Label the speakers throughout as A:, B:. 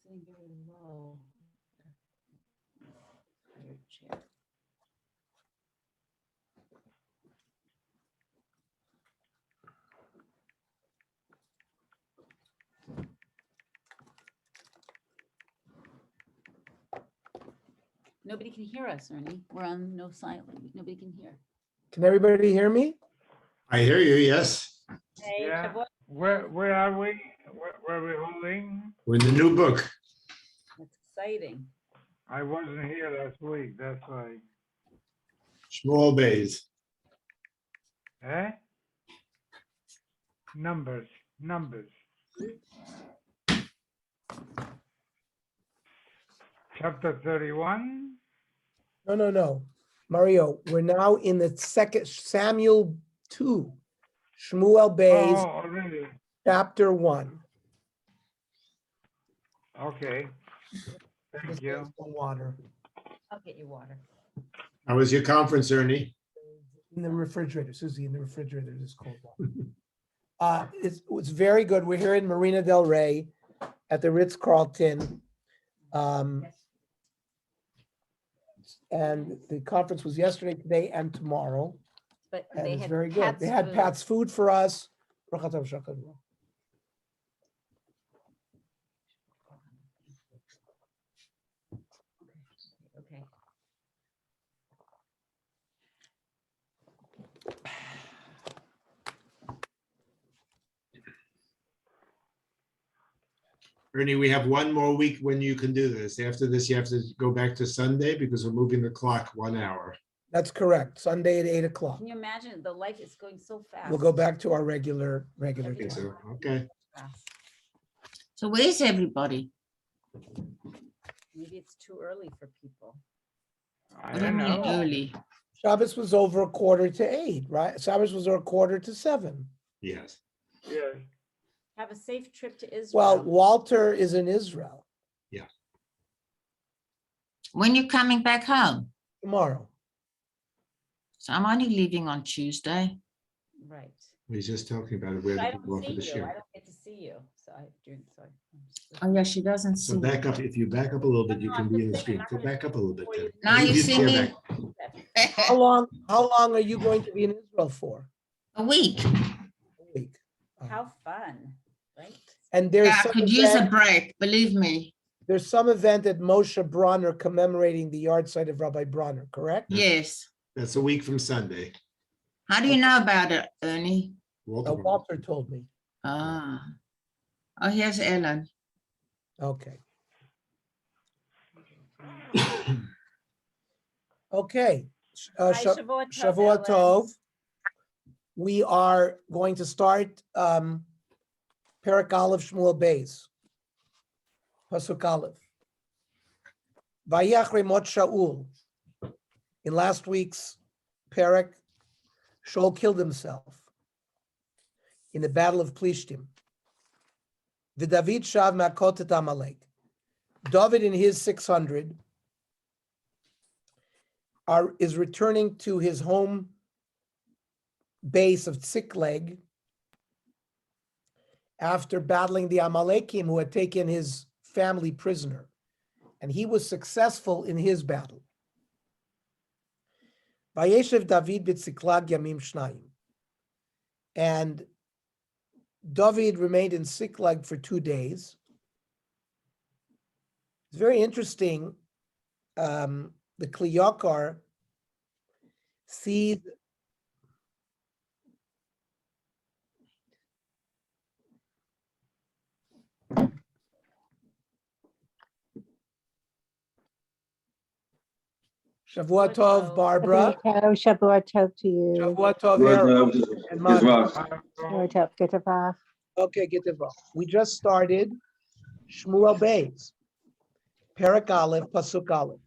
A: sitting very low. Your chair. Nobody can hear us, Ernie. We're on no silent. Nobody can hear.
B: Can everybody hear me?
C: I hear you, yes.
A: Hey,
D: Yeah.
A: Shavuot.
D: Where are we? Where are we holding?
C: We're in the new book.
A: That's exciting.
D: I wasn't here last week, that's why.
C: Shmuel Bays.
D: Eh? Numbers. Chapter 31.
B: No. Mario, we're now in the second Samuel 2, Shmuel Bays,
D: Oh, already.
B: chapter 1.
D: Okay. Thank you.
B: Some water
A: I'll get you water.
C: How was your conference, Ernie?
B: in the refrigerator, Susie, in the refrigerator, there's cold water. It's very good. We're here in Marina del Rey at the Ritz-Carlton. And the conference was yesterday, today, and tomorrow.
A: But
B: And
A: they
B: it's
A: had
B: very good. They had
A: food.
B: Pat's food for us.
A: Okay.
C: Ernie, we have one more week when you can do this. After this, you have to go back to Sunday because we're moving the clock 1 hour.
B: That's correct. Sunday at 8 o'clock.
A: Can you imagine? The life is going so fast.
B: We'll go back to our regular
C: Okay,
B: time.
C: so, okay.
A: Fast.
E: So where's everybody?
A: Maybe it's too early for people.
D: I
E: What do you
D: don't
E: mean
D: know.
E: early?
B: Shabbos was over 7:45, right? Shabbos was over 7:45.
C: Yes.
D: Yes.
A: Have a safe trip to Israel.
B: Well, Walter is in Israel
E: When you coming back home?
B: tomorrow.
E: So I'm only leaving on Tuesday.
A: Right.
C: We're just talking about where
A: I
C: to go
A: don't
C: for
A: see
C: this
A: you. I
C: year.
A: don't get to see you. So I do. Sorry.
E: Oh yeah, she doesn't see
C: So
E: me.
C: back up, if you back up a little bit, you
A: No,
C: can
A: I'm
C: be
A: just
C: in the
A: saying,
C: screen.
A: I'm not
C: Go
A: gonna
C: back up a little bit.
A: before you-
C: then.
E: Now you
C: Move your
E: see
C: chair
E: me?
C: back.
B: How long are you going to be in Israel for?
E: A week.
B: A week.
A: How fun, right?
B: And there's
E: Yeah, I
B: some
E: could use a
B: event,
E: break, believe me.
B: there's some event at Moshe Bronner commemorating the yard site of Rabbi Bronner, correct?
E: Yes.
C: That's a week from Sunday.
E: How do you know about it, Ernie?
C: Walter.
B: Walter told me.
E: Ah. Oh, here's Ellen.
B: Okay. Okay.
A: Hi, Shavuot Tov,
B: Shavua
A: Ellen.
B: Tov. We are going to start Perek Aleph Shmuel Beis. Pasuk Aleph. Vayach Remot Shaul. In last week's Perek, Shaul killed himself in the battle of Plishtim. The David Shav Makot et Amalek. David and his 600 is returning to his home base of Tsikleg after battling the Amalekim who had taken his family prisoner. And he was successful in his battle. Vayeshev David b'Tziklag yamim shnayim. And David remained in Tsiklag for 2 days. It's very interesting. The Kli Yakar sees Shavua Tov, Barbara.
F: Shabbat Tov to you.
B: Shavua Tov, Aaron, and Manu.
F: Shabbat Tov, get a bath.
B: Okay, get it wrong. We just started Shmuel Beis, Perek Aleph, Pasuk Aleph.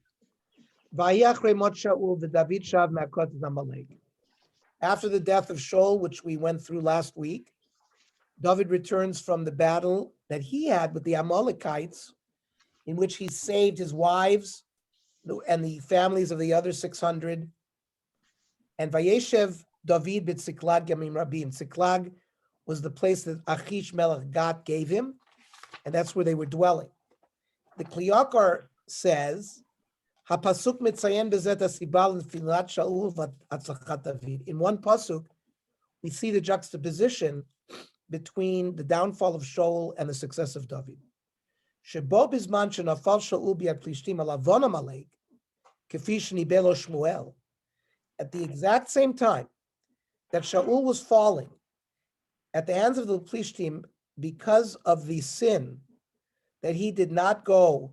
B: Vayach Remot Shaul v'David Shav Makot Amalek. After the death of Shaul, which we went through last week, David returns from the battle that he had with the Amalekites, in which he saved his wives and the families of the other 600. And Vayeshev David b'Tziklag Yamim Rabim. Tziklag was the place that Achish Melech Gat gave him, and that's where they were dwelling. the Kliyakar says, "Hapasuk mitzayen bezet asibal filat Shaul v'atzlachat David." In one pasuk, we see the juxtaposition between the downfall of Shaul and the success of David. Shebo bizman shenafal Shaul bi'ad Plishtim alavon Amalek, kefi shenibelo Shmuel. At the exact same time that Shaul was falling at the hands of the Plishtim because of the sin that he did not go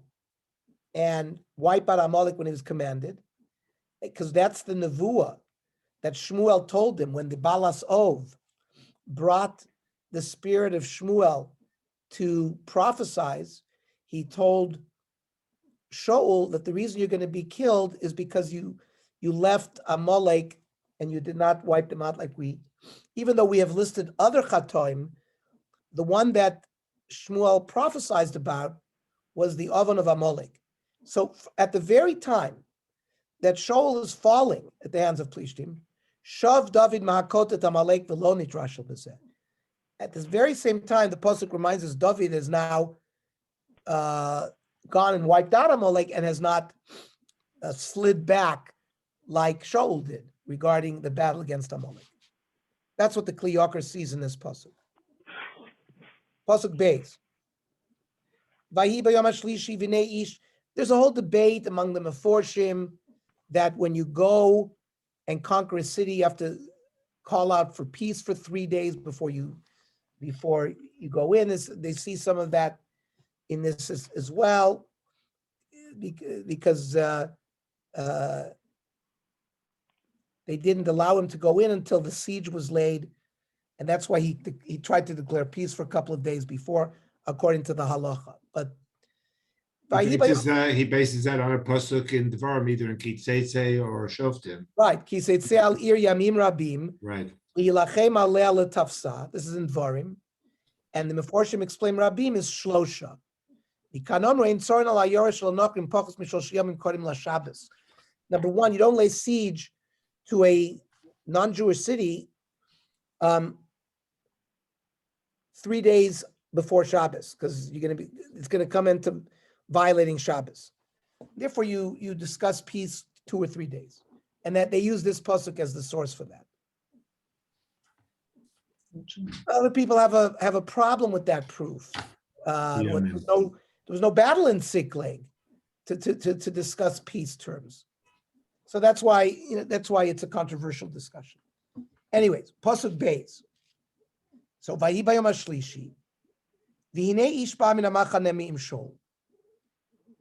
B: and wipe out Amalek when he was commanded, because that's the nevuah that Shmuel told him when the Balas Ov brought the spirit of Shmuel to prophesize. He told Shaul that the reason you're going to be killed is because you left Amalek and you did not wipe them out like we. Even though we have listed other chatoim, the one that Shmuel prophesied about was the oven of Amalek. So at the very time that Shaul is falling at the hands of Plishtim, Shav David Mahakot et Amalek v'lo nitrashel b'zeh. At this very same time, the pasuk reminds us David has now gone and wiped out Amalek and has not slid back like Shaul did regarding the battle against Amalek. That's what the Kli Yakar sees in this pasuk. Pasuk Beis. Vahi b'yom hashlishi v'nei ish. There's a whole debate among the Meforshim that when you go and conquer a city, you have to call out for peace for 3 days before you go in. They see some of that in this as well, because they didn't allow him to go in until the siege was laid, and that's why he tried to declare peace for a couple of days before, according to the halacha. But
C: He bases that on a pasuk in Devarim, either in Kitzeitze or Shoftim.
B: Right, Kitzeitze al ir yamim rabim.
C: Right.
B: Lilachem aleh letafsa. This is in Devarim, and the Meforshim explain Rabim is shlosha. Number one, you don't lay siege to a non-Jewish city 3 days before Shabbos, because it's going to come into violating Shabbos. Therefore, you discuss peace 2 or 3 days, and that they use this pasuk as the source for that. Other people have a problem with that proof. There was no battle in Sikleg to discuss peace terms, so that's why it's a controversial discussion. Anyways, pasuk Beis. So vayi bayom hashlishi, v'hinei ish ba min hamachaneh mi'im Shaul.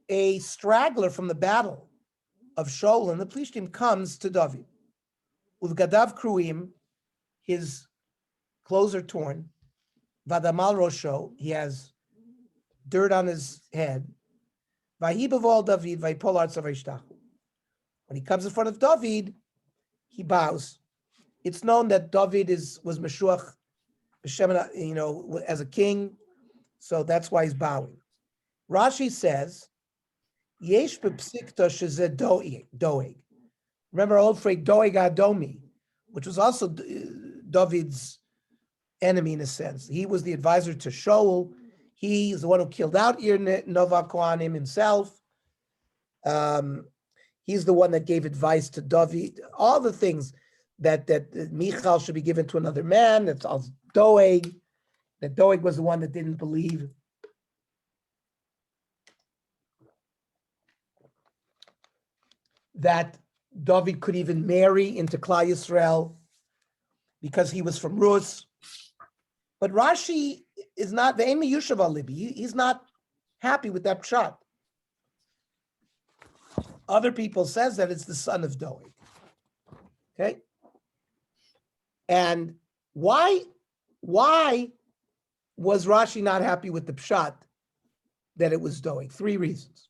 B: A straggler from the battle of Shaul and the Plishtim comes to David. Uvgadav kruim, his clothes are torn. Vadamal rosho, he has dirt on his head. Vahi b'vol David vayipol artzav vayishtachu. When he comes in front of David, he bows. It's known that David was Meshuach, as a king, so that's why he's bowing. Rashi says, Yesh b'psikta shezeh doeg. Remember our old phrase, doeg adomi, which was also David's enemy in a sense. He was the advisor to Shaul. He is the one who killed out Nova Kohanim himself. He's the one that gave advice to David. All the things that Michal should be given to another man. That's all Doeg. That Doeg was the one that didn't believe. That David could even marry into Klal Yisrael because he was from Rus. But Rashi is not the Emi Yushav Alibi. He's not happy with that pshat. Other people says that it's the son of Doeg. Okay? And why was Rashi not happy with the pshat that it was Doeg? 3 reasons.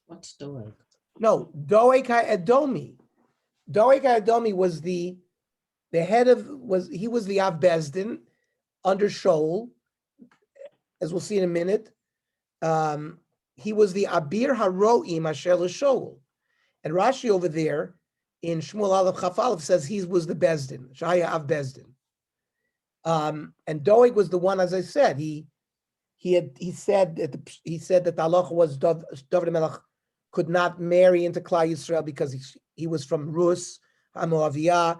E: What's Doeg?
B: No, Doeg HaEdomi. Doeg HaEdomi was the head of, he was the Av Bezdin under Shaul, as we'll see in a minute. He was the Abir HaRo'im Asher LeShaul. And Rashi over there in Shmuel Aleph Chaf Aleph says he was the Bezdin, Shaya Av Bezdin. And Doeg was the one, as I said, he he said that the halacha was David Melech could not marry into Klal Yisrael because he was from Rus, Hamoaviyah.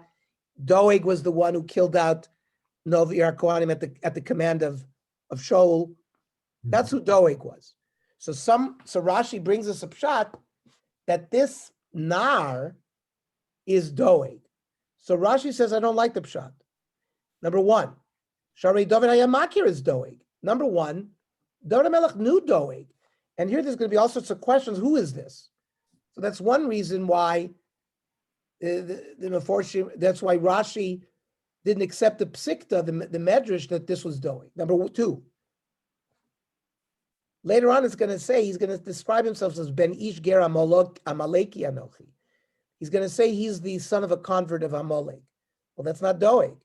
B: Doeg was the one who killed out Novi Kohanim at the command of Shaul. That's who Doeg was. So Rashi brings us a pshat that this Nar is Doeg. So Rashi says, I don't like the pshat. Number one, Sharei David Hayamakir is Doeg. Number one, David Melech knew Doeg. And here there's going to be all sorts of questions. Who is this? So that's one reason why that's why Rashi didn't accept the psikta, the medrash, that this was Doeg. Number two, later on it's going to say, he's going to describe himself as Ben Ish Ger Amaleki Anochi. He's going to say he's the son of a convert of Amalek. Well, that's not Doeg.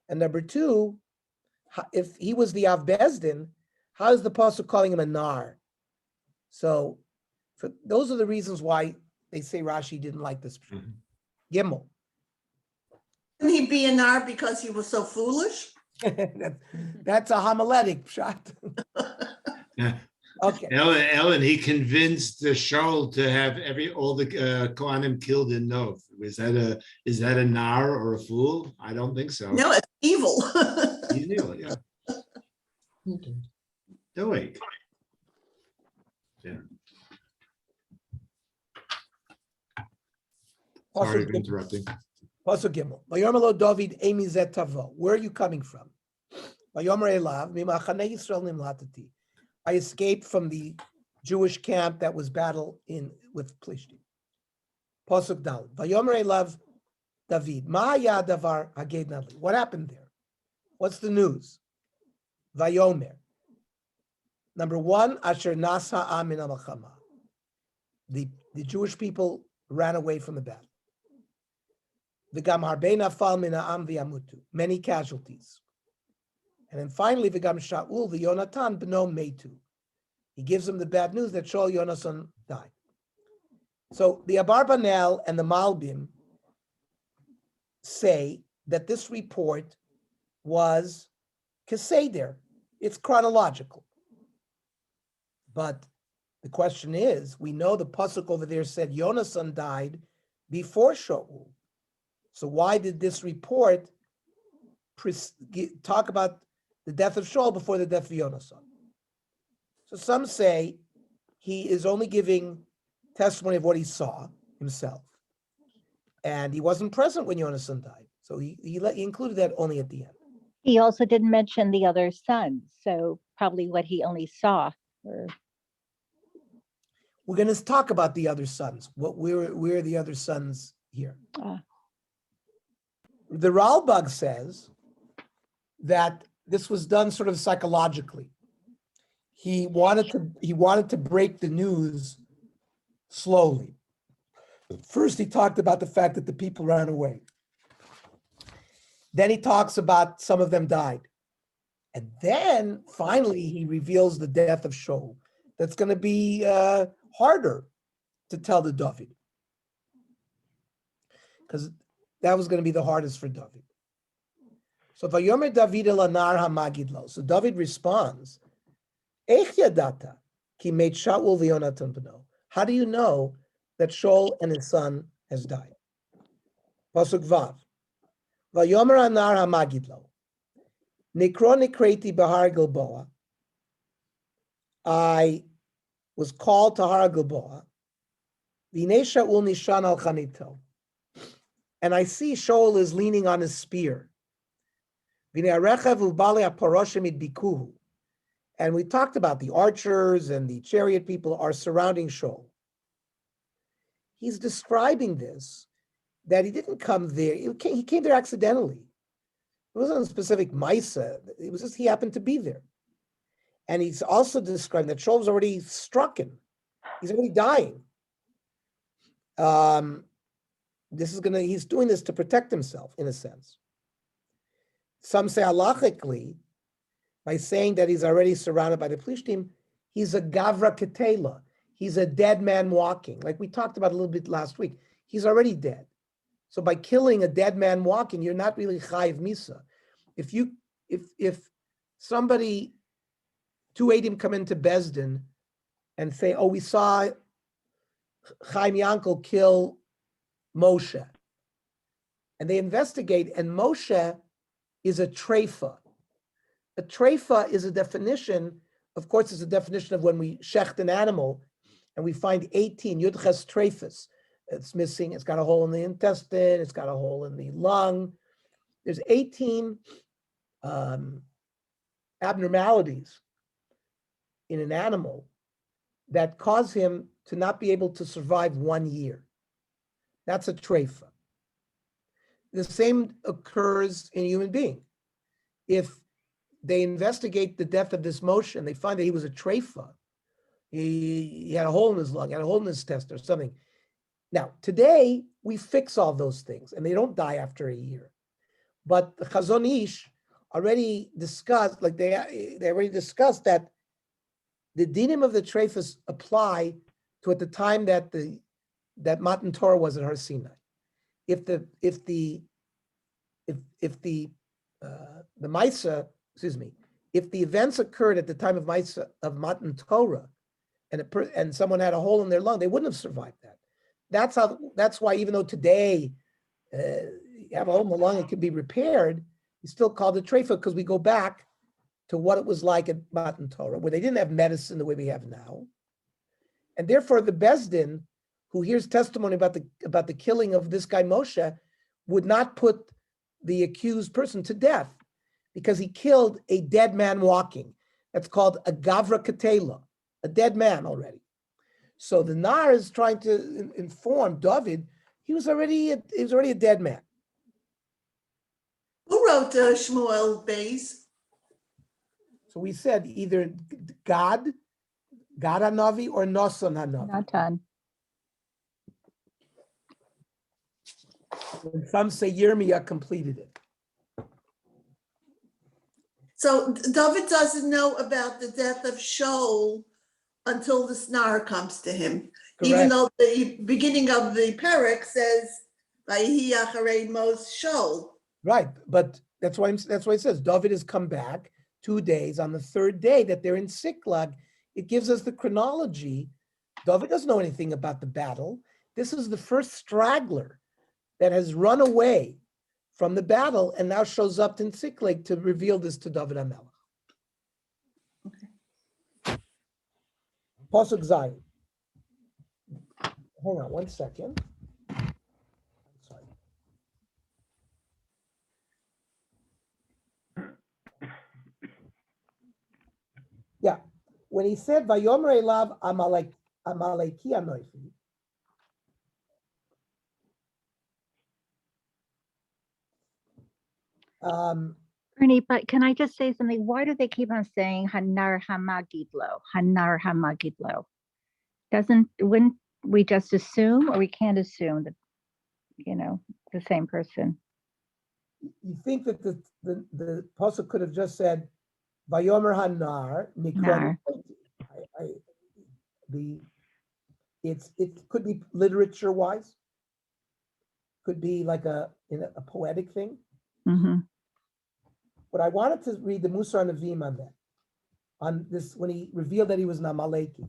B: And number two, if he was the Av Bezdin, how is the pasuk calling him a Nar? So those are the reasons why they say Rashi didn't like this. Gimel.
G: Couldn't he be a nar because he was so foolish?
B: That's a homiletic shot. Okay.
C: Ellen, he convinced the Shaul to have all the Kohanim killed in Nov. Is that a nar or a fool? I don't think so.
G: No, it's evil.
C: He's evil, yeah. Doeg. Yeah. Sorry for interrupting.
B: Pasuk Gimel. Vayomer David emi zet tavo. Where are you coming from? Vayomer elav mimachanei Yisrael nimlatati. I escaped from the Jewish camp that was battle with Plishtim. Pasuk Dal. Vayomer elav David. Ma'aya davar haged nali. What happened there? What's the news? Vayomer. Number one, Asher Nasa Amin Amachama. The Jewish people ran away from the battle. V'gam harbei nafal min ha'am v'yamutu. Many casualties. And then finally, V'gam Shaul v'Yonatan b'no metu. He gives them the bad news that Shaul Yonasan died. So the Abarbanel and the Malbim say that this report was Keseder. It's chronological. But the question is, we know the pasuk over there said Yonasan died before Shaul. So why did this report talk about the death of Shaul before the death of Yonasan? So some say he is only giving testimony of what he saw himself. And he wasn't present when Yonasan died. So he included that only at the end.
F: He also didn't mention the other sons, so probably what he only saw.
B: We're going to talk about the other sons. Where are the other sons here? The Ralbag says that this was done sort of psychologically. He wanted to break the news slowly. First, he talked about the fact that the people ran away. Then he talks about some of them died. And then finally, he reveals the death of Shaul. That's going to be harder to tell to David, because that was going to be the hardest for David. So Vayomer David elanar hamagidlo. So David responds, Eich yadata ki meit Shaul v'Yonatan b'no. How do you know that Shaul and his son has died? Pasuk Vav. Vayomer anar hamagidlo. Nikro nikreti bahar Gilboa. I was called to Har Gilboa. V'nei Shaul nishan al chanito. And I see Shaul is leaning on his spear. And we talked about the archers and the chariot people are surrounding Shaul. He's describing this, that he didn't come there. He came there accidentally. It wasn't a specific Maisa. It was just he happened to be there. And he's also describing that Shaul was already stricken. He's already dying. He's doing this to protect himself, in a sense. Some say halachically, by saying that he's already surrounded by the Plishtim, he's a gavra ketela. He's a dead man walking. Like we talked about a little bit last week. He's already dead. So by killing a dead man walking, you're not really chayiv misa. If somebody two Eidim come into Besdin and say, oh, we saw Chaim Yankel kill Moshe. And they investigate, and Moshe is a treifa. A treifa is a definition, of course, it's a definition of when we shecht an animal and we find 18, Yudches treifas. It's missing, it's got a hole in the intestine, it's got a hole in the lung. There's 18 abnormalities in an animal that cause him to not be able to survive 1 year. That's a treifa. The same occurs in a human being. If they investigate the death of this Moshe and they find that he was a treifa, he had a hole in his lung, had a hole in his test or something. Now, today, we fix all those things and they don't die after a year. But the Chazon Ish already discussed, like they already discussed that the dinim of the treifas apply to at the time that that Matan Torah was in Har Sinai. If the Maisa, if the events occurred at the time of Maisa of Matan Torah, and someone had a hole in their lung, they wouldn't have survived that. That's why even though today you have a hole in the lung, it can be repaired, it's still called a treifa because we go back to what it was like at Matan Torah, where they didn't have medicine the way we have now. And therefore the Besdin, who hears testimony about the killing of this guy Moshe, would not put the accused person to death because he killed a dead man walking. That's called a gavra ketela, a dead man already. So the Nar is trying to inform David he was already a dead man.
G: Who wrote Shmuel Beis?
B: So we said either God Hanavi, or Noson Hanavi.
F: Natan.
B: And some say Yirmiyah completed it.
G: So David doesn't know about the death of Shaul until the Snar comes to him. Even
B: Correct.
G: though the beginning of the Perek says, "Vayihi acharei mos Shaul."
B: Right, but that's why it says David has come back 2 days. On the third day that they're in Siklag, it gives us the chronology. David doesn't know anything about the battle. This is the first straggler that has run away from the battle and now shows up in Siklag to reveal this to David HaMelech. Pasuk Zayin. Hold on 1 second. Sorry. Yeah, when he said Vayomer Elav Amaleki Anoichi,
F: Ernie, but can I just say something? Why do they keep on saying Hanar Hamagidlo? Hanar Hamagidlo. Wouldn't we just assume, or we can't assume that, the same person?
B: you think that the pasuk could have just said Vayomer Hanar Nikra.
F: Nar.
B: It could be literature wise, could be like a poetic thing.
F: Mm-hmm.
B: But I wanted to read the Musar Navim on that, on this when he revealed that he was an Amaleki.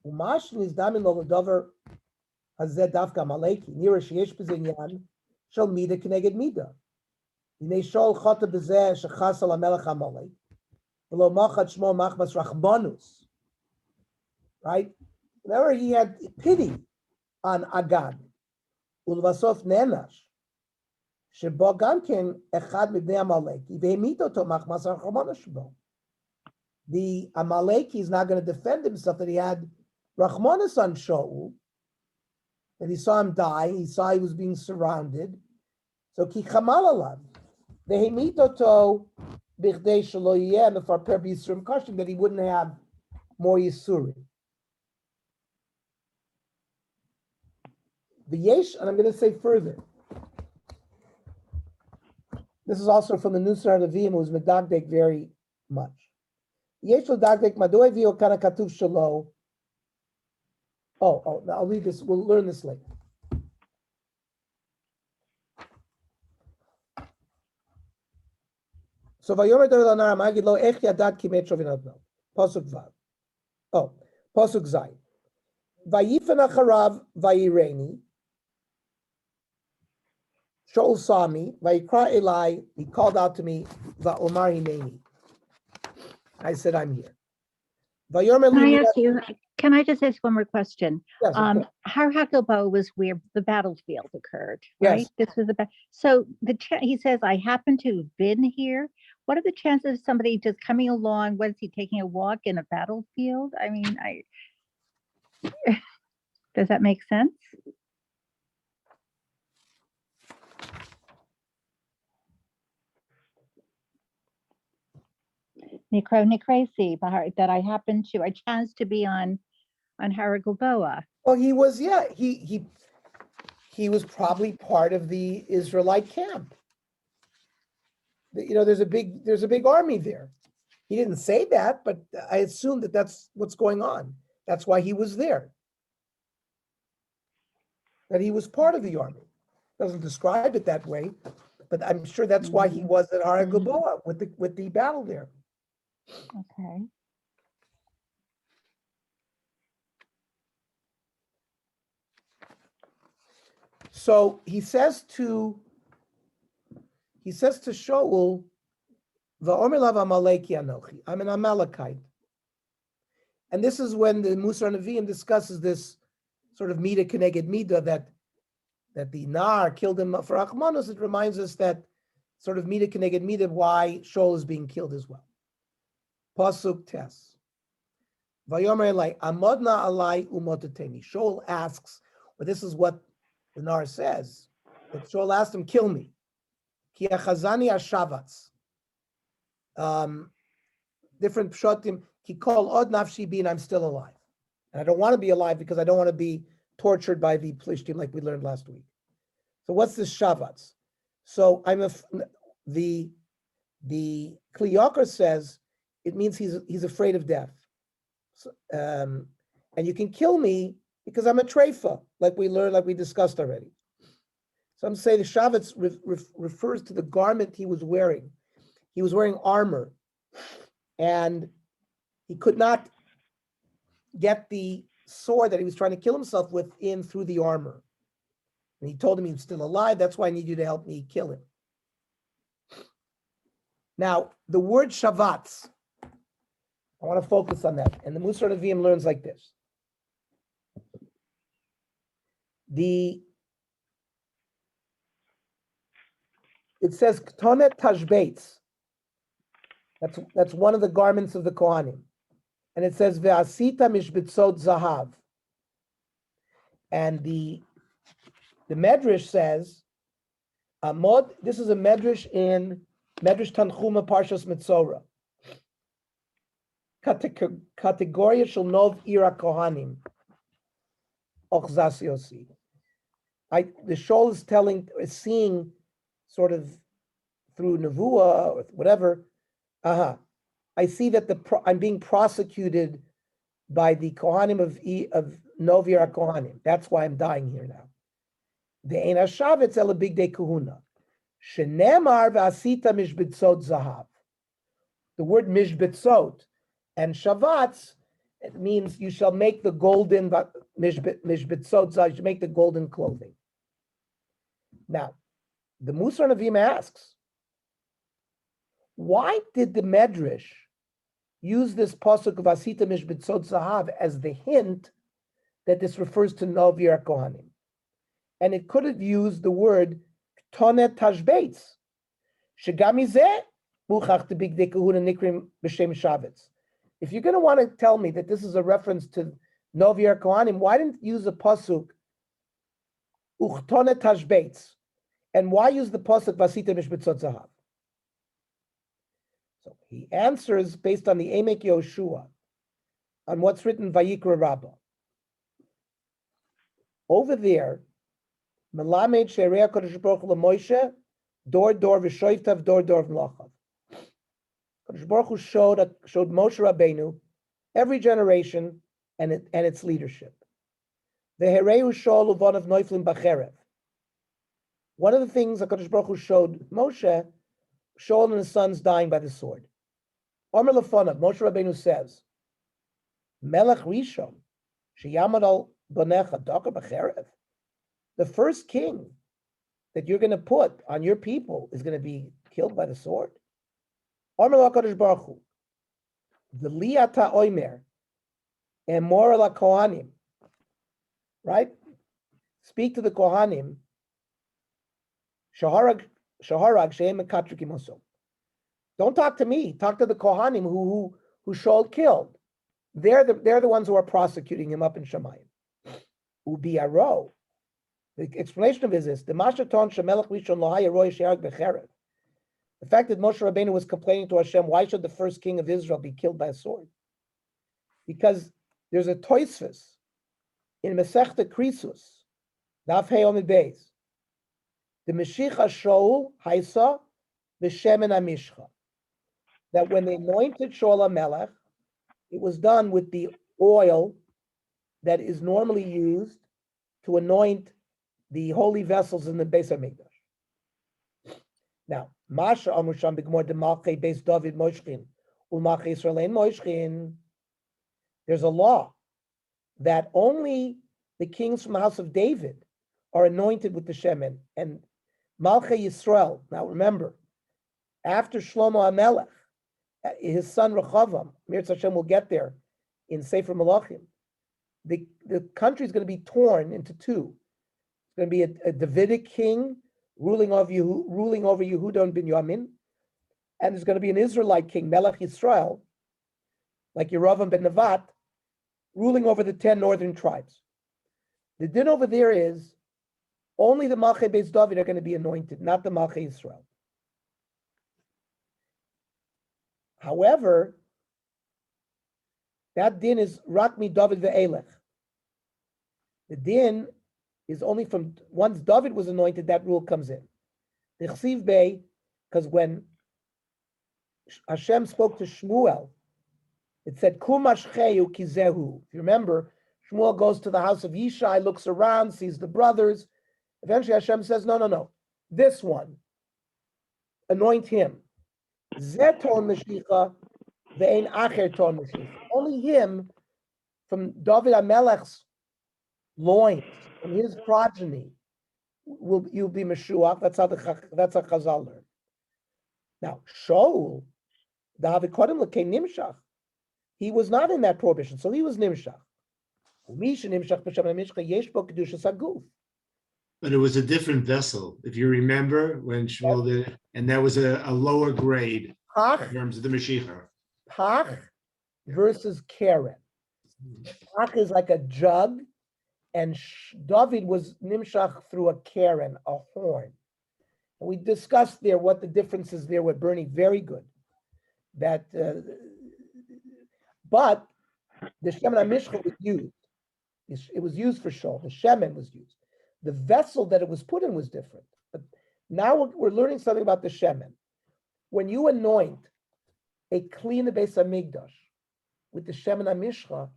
B: Umash nizdamin lo l'davar hazeh dafka Amaleki nira sheyesh b'zeh inyan shel mida k'neged mida. Hinei shol chata b'zeh shechas al hamelech Amalek v'lo machad shmo machmas rachmanus. Right? Remember, he had pity on Agag. Ulvasof nenash. שבו גם כן אחד מבני עמלקי, והמית אותו מחמס הרחמנה שבו. The Amaleki is not going to defend himself that he had Rachmanis on Shaul, that he saw him die, he saw he was being surrounded. So ki chamal alav, והמית אותו בכדי שלא יהיה מפרפר בייסורים קשים, that he wouldn't have more yisurim. V'yesh, and I'm going to say further, this is also from the Nusar Levim, who's medagdek very much. Yesh l'dagdek madoi v'yo kana katuv shelo. Oh, I'll read this. We'll learn this later. So vayomer David l'nar magid lo ech yadad ki met shovin adno. Pasuk Vav. Oh, Pasuk Zayin. Vayifan acharav vayireni. Shaul saw me. Vayikra Eli. He called out to me. Va'omar hineni. I said, I'm here. Vayomer
F: Can I
B: li
F: ask you, can I just ask one more question?
B: Yes, of course.
F: Har Hakobo was where the battlefield occurred,
B: Yes.
F: right? This was so he says, I happen to have been here. What are the chances of somebody just coming along? Was he taking a walk in a battlefield? I mean, does that make sense? Nikrasi, that I happened to, I chanced to be on Har Gilboa.
B: Well, he was, he was probably part of the Israelite camp. There's a big army there. He didn't say that, but I assume that that's what's going on. That's why he was there. That he was part of the army. Doesn't describe it that way, but I'm sure that's why he was at Har Gilboa with the battle there.
F: Okay.
B: So he says to Shaul, "Va'omer lav Amaleki anochi." I'm an Amalekite, and this is when the Musar Nevi'im discusses this sort of mida keneged mida that the Nar killed him for Achmanos. It reminds us that sort of mida keneged mida why Shaul is being killed as well. Pasuk Tes. Vayomer Elai Amadna Alai Umoteteni. Shaul asks, well, this is what the Nar says. That Shaul asked him, kill me. Ki achazani ashavatz. Different pshatim. Ki kol od nafshi bi, and I'm still alive. And I don't want to be alive because I don't want to be tortured by the Plishtim like we learned last week. So what's this shavatz? So the Kli Yakar says it means he's afraid of death. So, and you can kill me because I'm a treifa, like we discussed already. Some say the shavatz refers to the garment he was wearing. He was wearing armor, and he could not get the sword that he was trying to kill himself with in through the armor. And he told him he's still alive. That's why I need you to help me kill him. Now, the word shavatz, I want to focus on that. And the Musar Nevi'im learns like this. It says Ktonet Tashbeitz. That's one of the garments of the Kohanim. And it says Ve'asita mishbitzot zahav. And the Medrash says, this is a Medrash in Medrash Tanchuma Parshas Mitzora. Categoria shel nov ira kohanim. Ochzas yosi. The Shaul is seeing sort of through nevuah or whatever. I see that I'm being prosecuted by the kohanim of nov ira kohanim. That's why I'm dying here now. The ein hashavetz el big day kahuna. Shenemar v'asita mishbitzot zahav. The word mishbitzot and shavatz, it means you shall make the golden mishbitzot zahav. You should make the golden clothing. Now, the Musar Nevi'im asks, why did the Medrash use this pasuk of asita mishbitzot zahav as the hint that this refers to nov ira kohanim? And it could have used the word tonet tashbeitz. Shegamizeh muchach to big dekahuna nikrim b'shem shavetz. If you're going to want to tell me that this is a reference to nov ira kohanim, why didn't you use the pasuk uchtonet tashbeitz? And why use the pasuk vasita mishbitzot zahav? So he answers based on the Emek Yoshua, on what's written Vayikra Rabbah. Over there, Melamed She'ereach Kodesh Baruch Hu LaMoshe, Dor V'shoivtav Dor V'mlachav. Kodesh Baruch Hu showed Moshe Rabbeinu every generation and its leadership. V'hereu Shol Uvonav Noiflim B'cherev. One of the things that Kodesh Baruch Hu showed Moshe, Shaul and his sons dying by the sword. Omer Lefonav, Moshe Rabbeinu says, Melech Rishon, Sheyamad al Bonecha Daka B'cherev. The first king that you're going to put on your people is going to be killed by the sword. Omer LaKadosh Baruch Hu, V'liyata Oimer, and Mor la Kohanim, right? Speak to the Kohanim, Shaharag Shehem Mekatrikim Oso. Don't talk to me. Talk to the Kohanim who Shaul killed. They're the ones who are prosecuting him up in Shemayim. Ubiaro. The explanation of it is this: the Mashaton Shemelech Rishon Lohaya Roy She'arg Becherev. The fact that Moshe Rabbeinu was complaining to Hashem, why should the first king of Israel be killed by a sword? Because there's a Toisvis in Masechta Krisus, Daf Hey Omid Beis. The Meshicha Shaul Haisa V'Shemen HaMishcha. That when they anointed Shaul HaMelech, it was done with the oil that is normally used to anoint the holy vessels in the Beis HaMikdash. Now, Masha Amusham B'Gmor Demalchei Beis David Moshchin Ulmachei Yisrael Ein Moshchin. There's a law that only the kings from the house of David are anointed with the Shemen, and Malchei Yisrael. Now remember, after Shlomo HaMelech, his son Rechavam, Mirz Hashem will get there in Sefer Malachim. The country is going to be torn into two. It's going to be a Davidic king ruling over Yehuda and Binyamin, and there's going to be an Israelite king, Melech Yisrael, like Yeravam ben Nevat, ruling over the 10 northern tribes. The din over there is only the Malchei Beis David are going to be anointed, not the Malchei Yisrael. However, that din is Rakmi David ve'elech. The din is only from once David was anointed, that rule comes in. The Chsiv Bey, because when Hashem spoke to Shmuel, it said, Kumashcheyu kizehu. If you remember, Shmuel goes to the house of Yishai, looks around, sees the brothers. Eventually Hashem says, no. This one, anoint him. Zeton Mashiach, ve'ein acher ton Mashiach. Only him from David HaMelech's loins, from his progeny, you'll be Mashiach. That's how Chazal learned. Now, Shaul, David Kodem L'Kei Nimshach, he was not in that prohibition, so he was Nimshach.
C: But it was a different vessel, if you remember when Shmuel did it, and that was a lower grade
B: Pach,
C: in terms of the Mashiach.
B: Pach versus Karen. Pach is like a jug, and David was Nimshach through a Karen, a horn. And we discussed there what the differences there were, Bernie, very good. That, but the Shemen HaMishcha was used. It was used for Shaul. The Shemen was used. The vessel that it was put in was different. But now we're learning something about the Shemen. When you anoint a clean Beis HaMikdash with the Shemen HaMishcha,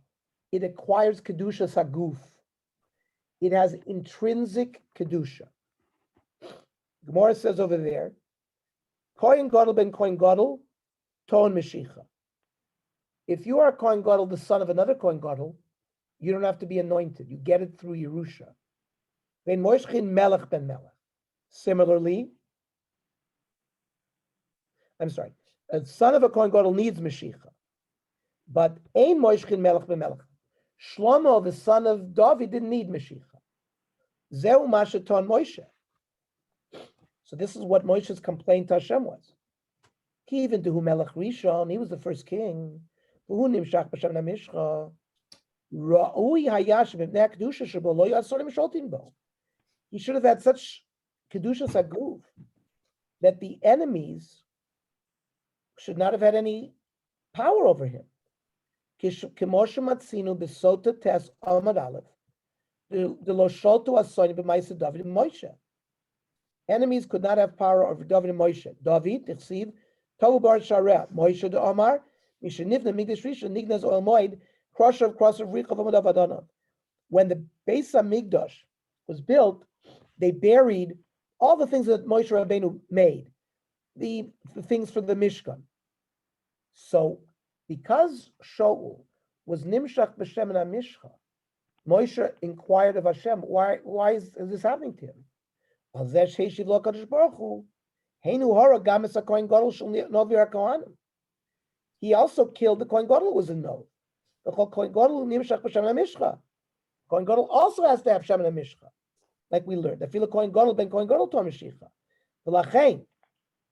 B: it acquires Kedusha Saguf. It has intrinsic Kedusha. Gemara says over there, Kohen Gadol ben Kohen Gadol, Ton Meshicha. If you are a Kohen Gadol, the son of another Kohen Gadol, you don't have to be anointed. You get it through Yerusha. Ben Moishchin Melech ben Melech. Similarly, a son of a Kohen Gadol needs Meshicha. But Ein Moishchin Melech ben Melech. Shlomo, the son of David, didn't need Meshicha. Zeu Mashaton Moshe. So this is what Moshe's complaint to Hashem was. He even to who Melech Rishon, he was the first king. Who Nimshach b'Shem Namishcha. Ra'ui hayash b'bnei kedusha shebo lo yasorim sholtin bo. He should have had such kedusha saguf that the enemies should not have had any power over him. K'moshe matzinu b'sota tes amad aleph. The lo sholtu asoni b'maisa David and Moshe. Enemies could not have power over David and Moshe. David, Tichsiv, Tohu bar Shareh, Moshe de Omar, Mishanivna Migdash Rishon, Nignaz Oil Moed, Crusher of Richav Amadav Adanav. When the Beis HaMikdash was built, they buried all the things that Moshe Rabbeinu made, the things for the Mishkan. So because Shaul was nimshach b'shem and Mishcha, Moshe inquired of Hashem, why is this happening to him? He also killed the Kohen Gadol who was a no. The Kohen Gadol nimshach b'shem and Mishcha. Kohen Gadol also has to have Shem and Mishcha, like we learned. I feel a Kohen Gadol ben Kohen Gadol to Mashiach. V'lachein,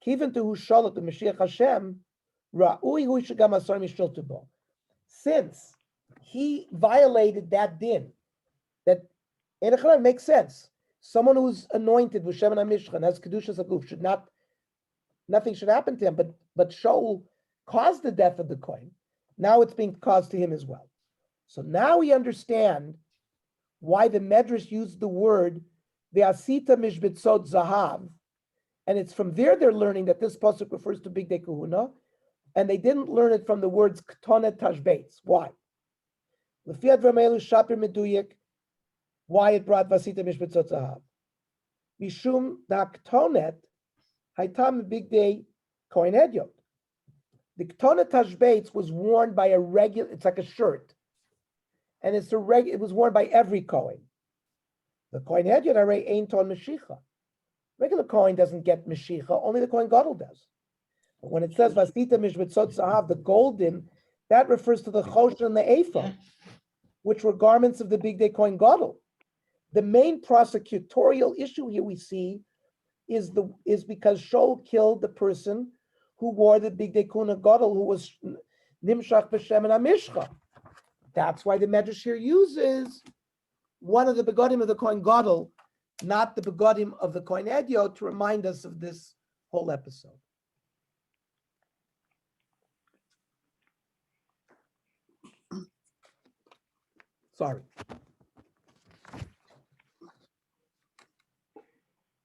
B: kiven to hu shalat the Mashiach Hashem, ra'ui hu shagam asar mishil tubo. Since he violated that din, that Enechlan makes sense. Someone who's anointed with Shem and Mishcha and has kedushas aguf should not, nothing should happen to him. But Shaul caused the death of the Kohen. Now it's being caused to him as well. So now we understand why the Medrash used the word ve'asita mishbitzot zahav, and it's from there they're learning that this pasuk refers to Big Day Kahuna, and they didn't learn it from the words ketonet tashbeitz. Why? Lefi adramelu shapir meduyik. Why it brought vasita mishbitzot zahav? Mishum da ketonet haitam Big Day Kohen Hedyot. The ketonet tashbeitz was worn by a regular. It's like a shirt. And it's it was worn by every Kohen. The Kohen Hedyot array ain't on Mashiach. Regular Kohen doesn't get Mashiach, only the Kohen Gadol does. But when it says Vasita Mishbitzot Zahav, the golden, that refers to the Choshen and the Ephod, which were garments of the Big Day Kohen Gadol. The main prosecutorial issue here we see is because Shaul killed the person who wore the Big Day Kohen Gadol, who was Nimshach B'Shem and Amishcha. That's why the Medrash here uses one of the begodim of the Kohen Gadol, not the begodim of the Kohen Hedyot, to remind us of this whole episode. Sorry.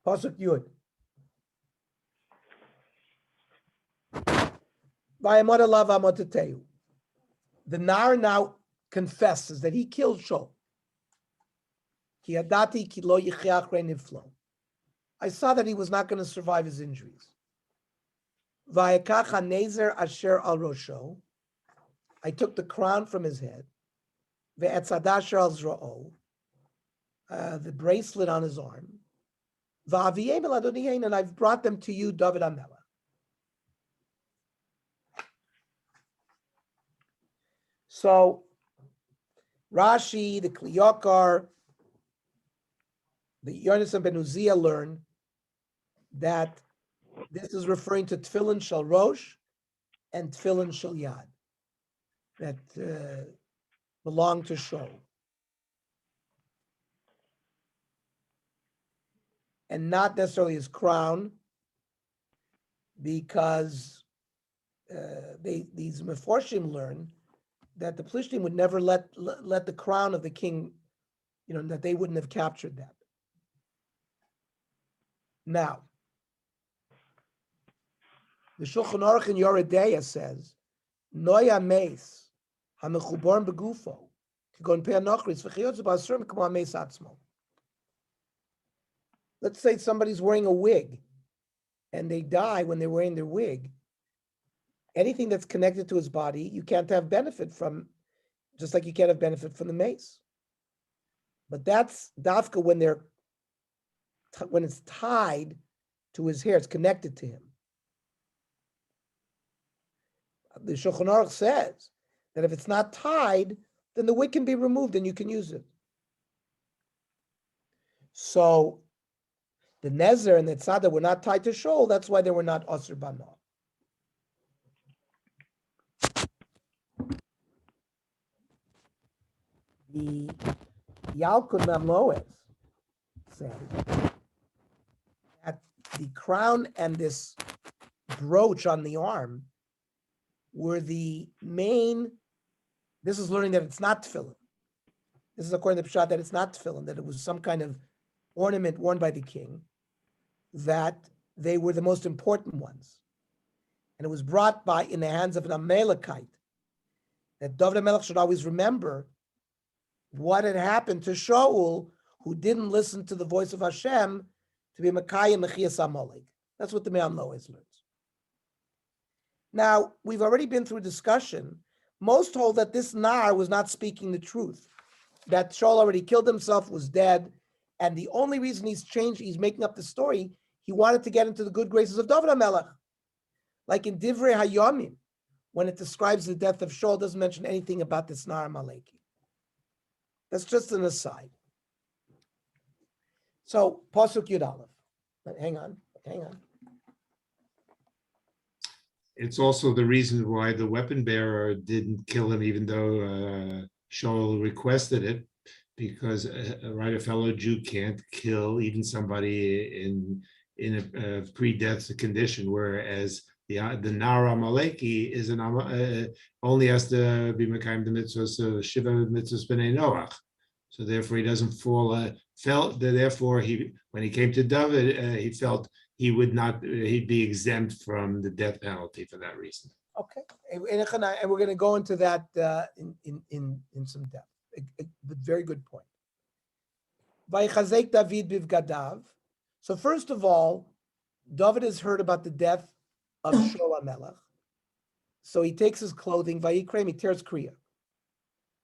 B: Pasuk Yud. Vayamod alav amoteteu. The Nar now confesses that he killed Shaul. Ki yadati ki lo yichya achrei niflo. I saw that he was not going to survive his injuries. Vayekach hanezer asher al rosho. I took the crown from his head. Ve'etzadasher al zro'o. The bracelet on his arm. Va'aviyem el adoniyein, and I've brought them to you, David HaMelech. So Rashi, the Kliyokar, the Yonasan ben Uziah learn that this is referring to Tefillin Shel Rosh and Tefillin Shel Yad that belong to Shaul. And not necessarily his crown, because these Meforshim learn that the Plishtim would never let the crown of the king, that they wouldn't have captured that. Now, the Shulchan Aruch in Yoredeya says, Noya meis hamechuborn begufo kigon pei anochris v'chiyot zebasurim k'mo hameis atzmo. Let's say somebody's wearing a wig, and they die when they're wearing their wig. Anything that's connected to his body, you can't have benefit from, just like you can't have benefit from the mace. But that's dafka when it's tied to his hair, it's connected to him. The Shulchan Aruch says that if it's not tied, then the wig can be removed and you can use it. So the Nezer and the Tzada were not tied to Shaul, that's why they were not Asr Bana. The Yalkut Mamloes said that the crown and this brooch on the arm were the main. This is learning that it's not tefillin. This is according to Pshat that it's not tefillin, that it was some kind of ornament worn by the king, that they were the most important ones. And it was brought in the hands of an Amalekite, that David HaMelech should always remember what had happened to Shaul, who didn't listen to the voice of Hashem to be Mekayim Mechias Amalek. That's what the Me'am always learns. Now, we've already been through a discussion. Most hold that this Nar was not speaking the truth, that Shaul already killed himself, was dead, and the only reason he's making up the story, he wanted to get into the good graces of David HaMelech. Like in Divrei Hayomim, when it describes the death of Shaul, it doesn't mention anything about this Nar Amaleki. That's just an aside. So, Pasuk Yud Aleph. Hang on.
C: It's also the reason why the weapon bearer didn't kill him, even though Shaul requested it, because a fellow Jew can't kill even somebody in a pre-death condition, whereas the Nar Amaleki is only has to be Mekayim the mitzvahs, Shiva mitzvahs b'nei Noach. So therefore, he doesn't therefore, when he came to David, he felt he'd be exempt from the death penalty for that reason.
B: Okay, and we're going to go into that in some depth. But very good point. Vaychazek David bivgadav. So first of all, David has heard about the death of Shaul HaMelech. So he takes his clothing, Vayikrem, he tears Kriya.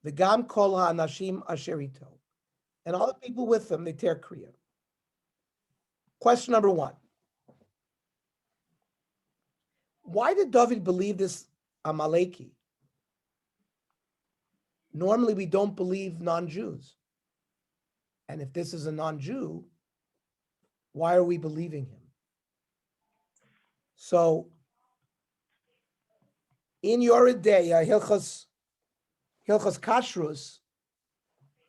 B: The Gam Kol HaAnashim Asherito. And all the people with them, they tear Kriya. Question number one. Why did David believe this Amaleki? Normally, we don't believe non-Jews. And if this is a non-Jew, why are we believing him? So, in Yoredeya, Hilchos Kashrus,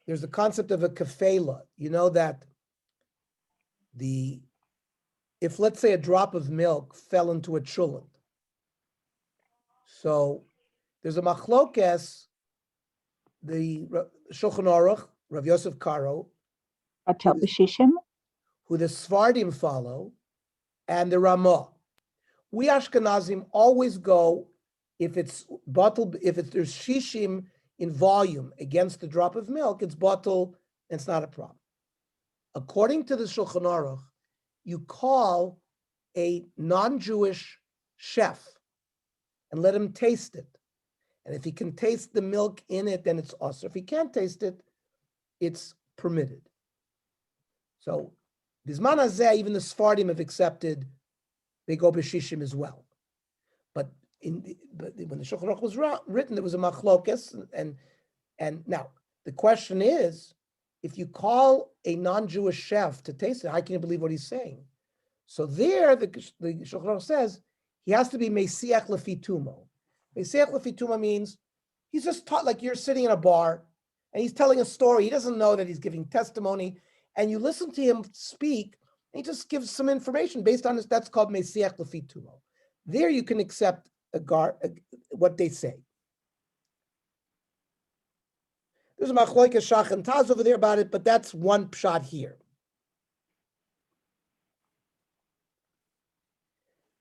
B: there's the concept of a kafela. You know that if let's say a drop of milk fell into a chulent, so there's a machlokes, the Shulchan Aruch, Rav Yosef Karo,
F: Atel B'Shishim.
B: who the Sfardim follow, and the Ramah. We Ashkenazim always go, if there's shishim in volume against the drop of milk, it's bottle, and it's not a problem. According to the Shulchan Aruch, you call a non-Jewish chef and let him taste it. And if he can taste the milk in it, then it's also. If he can't taste it, it's permitted. So, Bisman Hazeh, even the Sfardim have accepted, they go b'shishim as well. But when the Shulchan Aruch was written, there was a machlokes, and now the question is, if you call a non-Jewish chef to taste it, how can you believe what he's saying? So there, the Shulchan Aruch says he has to be mesiach lefi tumo. Mesiach lefi tumo means he's just taught, like you're sitting in a bar and he's telling a story. He doesn't know that he's giving testimony, and you listen to him speak. And he just gives some information based on this. That's called mesiach lefi tumo. There, you can accept what they say. There's a machlokes Shach and Taz over there about it, but that's one shot here.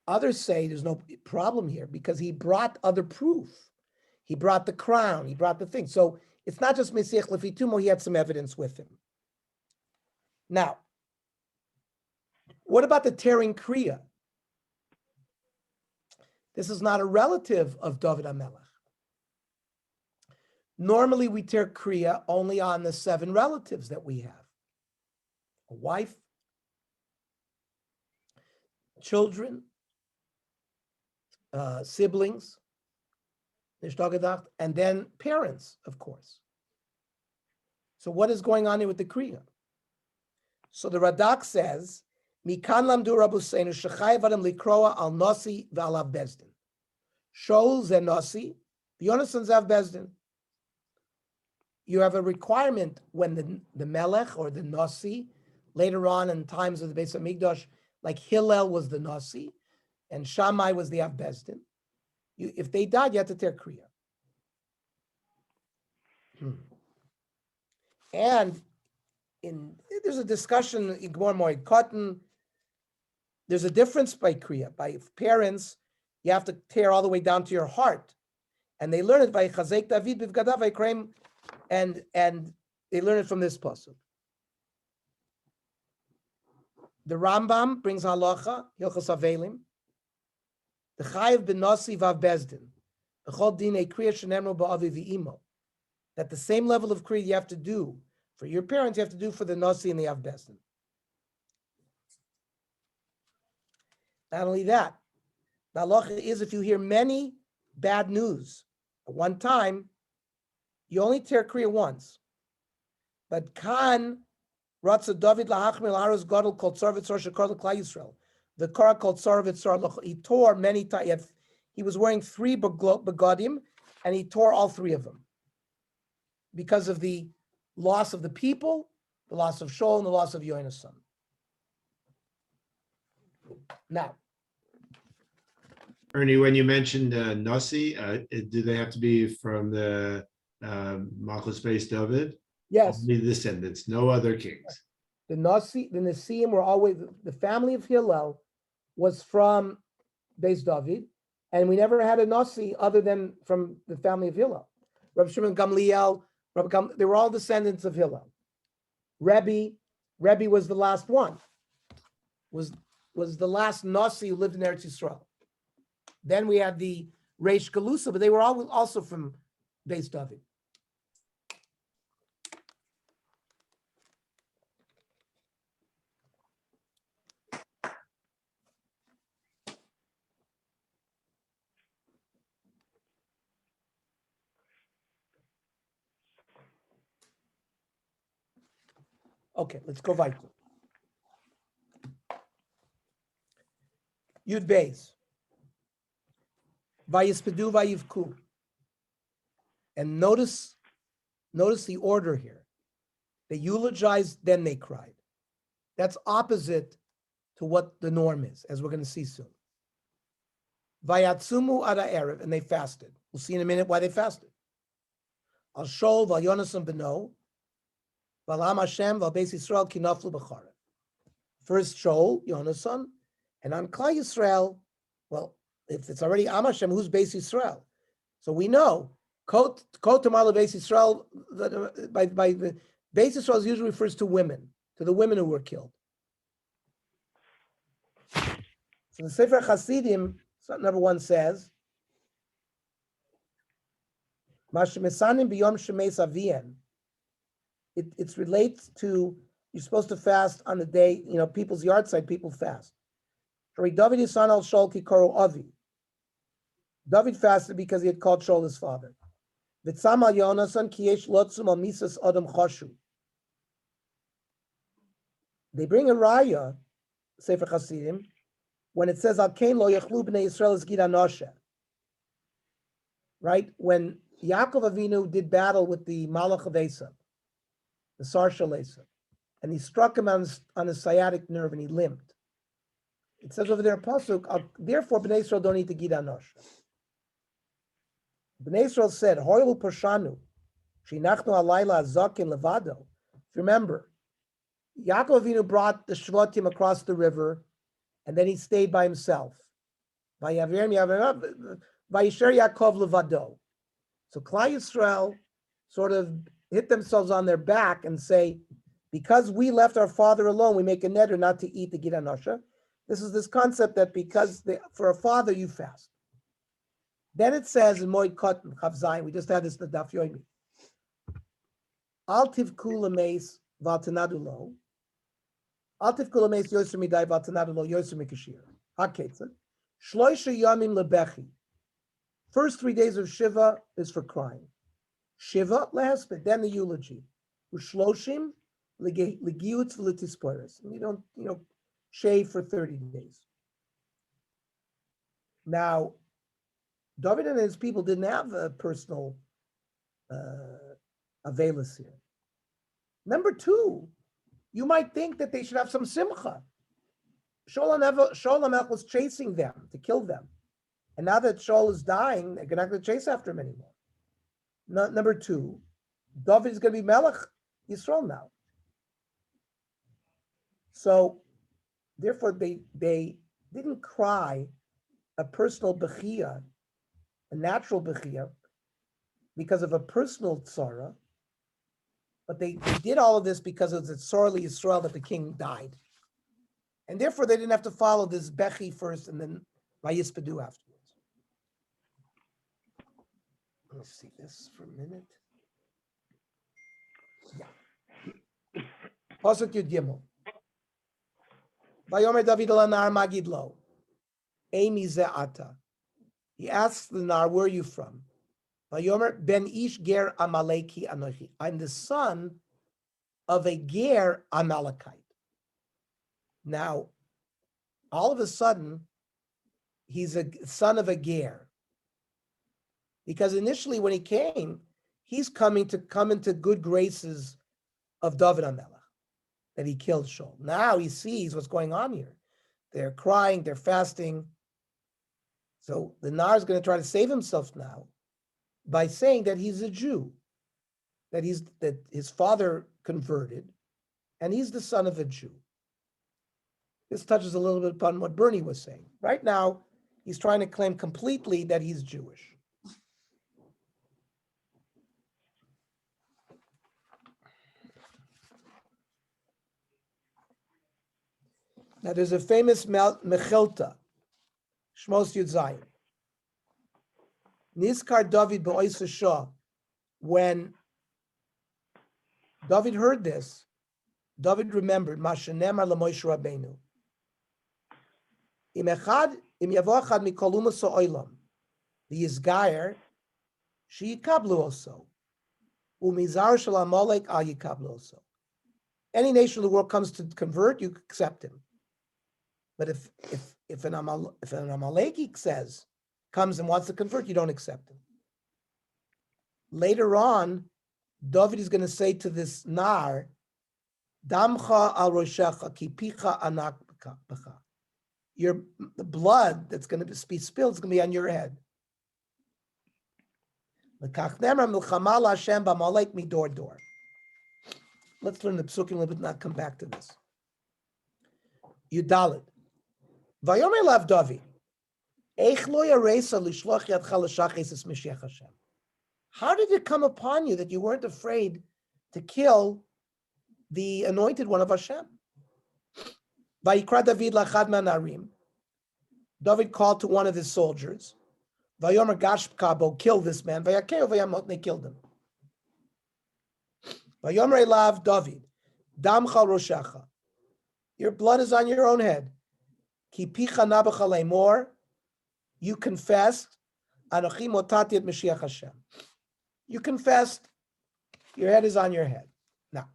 B: Others say there's no problem here because he brought other proof. He brought the crown, he brought the thing. So it's not just Mesiach Lefi Tumo, he had some evidence with him. Now, what about the tearing Kriya? This is not a relative of David HaMelech. Normally, we tear Kriya only on the 7 relatives that we have. A wife, children, siblings, and then parents, of course. So what is going on here with the Kriya? So the Radak says, Mikan lamdu Rabbeinu shechayv adam likroa al nasi v'alav bezdin. Shaul ze nasi, v'yonasan zav bezdin. You have a requirement when the melech or the nasi, later on in times of the Beis Hamikdash, like Hillel was the nasi, and Shammai was the Av Bezdin. If they died, you had to tear Kriya. And there's a discussion in Gemara Moed Katan. There's a difference by Kriya. By parents, you have to tear all the way down to your heart. And they learn it by Chazek David Bivgadav Vaykrem, and they learn it from this pasuk. The Rambam brings halacha, Hilchos Avelim, The chayiv ben nasi vav bezdin. B'chol dinei kriya shenemru ba'avi v'imo. That the same level of kriya you have to do for your parents, you have to do for the nasi and the av bezdin. Not only that, the halacha is if you hear many bad news at one time, you only tear kriya once. But Khan Ratza David lahachmir laharos gadol called Sarvitzar shekar l'klai Yisrael. The car called Sarvitzar, he tore many times. He was wearing 3 begadim, and he tore all 3 of them because of the loss of the people, the loss of Shaul, and the loss of Yona's son. Now,
C: Ernie, when you mentioned Nasi, do they have to be from the Malchus Beis David?
B: yes,
C: Only descendants, no other kings.
B: the Nasiim were always, the family of Hillel was from Beis David, and we never had a Nasi other than from the family of Hillel. Rabbi Shimon Gamliel, they were all descendants of Hillel. Rebbe was the last one, was the last Nasi who lived in Eretz Yisrael. Then we had the Reish Galusa, but they were all also from Beis David. Okay, let's go weiter. Yud Beis. Vayispedu vayivku. And notice the order here. They eulogized, then they cried. That's opposite to what the norm is, as we're going to see soon. Vayatsumu ada erev, and they fasted. We'll see in a minute why they fasted. Al Shol val Yonasan beno, val Am Hashem val Beis Yisrael kinaflu b'chara. First Shol, Yonasan, and on Klal Yisrael, well, if it's already Am Hashem, who's Beis Yisrael? So we know, Kot Tamar Beis Yisrael, by the Beis Yisrael usually refers to women, to the women who were killed. So the Sefer Hasidim, number 1 says, Mashemesanim biyom shemes avien. It relates to, you're supposed to fast on the day, people's yard side, people fast. David Yisan al Shol kikoro avi. David fasted because he had called Shaul his father. V'tzam al Yonasan ki yesh lotzum al misas adam chashu. They bring a raya, Sefer Hasidim, when it says al kein lo yachlu bnei Yisrael es gid anosha. Right? When Yaakov Avinu did battle with the Malach of Esav, the Sarshal Esav, and he struck him on his sciatic nerve and he limped. It says over there, Pasuk, therefore Bnei Yisrael don't eat the Gid Anosh. Bnei Yisrael said, Hoilu Pashanu, Shinachnu Alayla Zakin Levado. Remember, Yaakov Avinu brought the Shvatim across the river, and then he stayed by himself. Vayisher Yaakov Levado. So Klal Yisrael sort of hit themselves on their back and say, because we left our father alone, we make a neder not to eat the Gid Anosha. This is this concept that because for a father you fast. Then it says in Moed Katan, Chav Zayin, we just had this in the Daf Yomi. Al tivku lemeis v'altanadu lo. Al tivku lemeis yoser midai v'altanadu lo yoser mikashir. HaKetzad. Shloisha yamim lebechi. First 3 days of Shiva is for crying. Shiva lehesped, then the eulogy. Ushloshim legiutz v'litisporis. And you don't, shave for 30 days. Now, David and his people didn't have a personal availus here. Number 2, you might think that they should have some simcha. Shaul HaMelech was chasing them to kill them. And now that Shaul is dying, they're not going to chase after him anymore. Number 2, David is going to be Melech Yisrael now. So, therefore, they didn't cry a personal bechia, a natural bechia, because of a personal tzara, but they did all of this because it was sorely Yisrael that the king died. And therefore, they didn't have to follow this bechi first and then vayispedu afterwards. Let's see this for a minute. Yeah. Pasuk Yud Gimel. Vayomer David lanar magid lo. Amy ze'ata. He asks the nar, where are you from? Vayomer ben ish ger Amaleki anochi. I'm the son of a ger Amalekite. Now, all of a sudden, he's a son of a ger. Because initially when he came, he's come into good graces of David HaMelech, that he killed Shaul. Now he sees what's going on here. They're crying, they're fasting. So the Nar is going to try to save himself now by saying that he's a Jew, that his father converted, and he's the son of a Jew. This touches a little bit upon what Bernie was saying. Right now, he's trying to claim completely that he's Jewish. Now, there's a famous Mechilta, Shmos Yud Zayin. Nizkar David b'oisa Shah. When David heard this, David remembered Mashanemar LaMoshe Rabbeinu. Im yavo echad mikol umas ha'olam, the Yizgayer, she'yikablu also. Umizar shel Amalek al yikablu also. Any nation of the world comes to convert, you accept him. But if an Amaleki comes and wants to convert, you don't accept him. Later on, David is going to say to this Nar, Damcha al roshecha ki picha anak b'cha. The blood that's going to be spilled is going to be on your head. L'kach nemer milchama l'Hashem b'Amalek midor dor. Let's learn the psukim a little bit, not come back to this. Yudalit. Vayomer lav David. Eich lo yaresa l'shloch yadcha l'shachis es Mashiach Hashem. How did it come upon you that you weren't afraid to kill the anointed one of Hashem? Vayikra David lachad manarim. David called to one of his soldiers. Vayomer gash kabo, kill this man. Vayakeu vayamot, they killed him. Vayomer elav David, damcha roshacha. Your blood is on your own head. Ki picha nabacha lemor. You confessed. Anochi motati et Mashiach Hashem. You confessed. Your head is on your head. Now,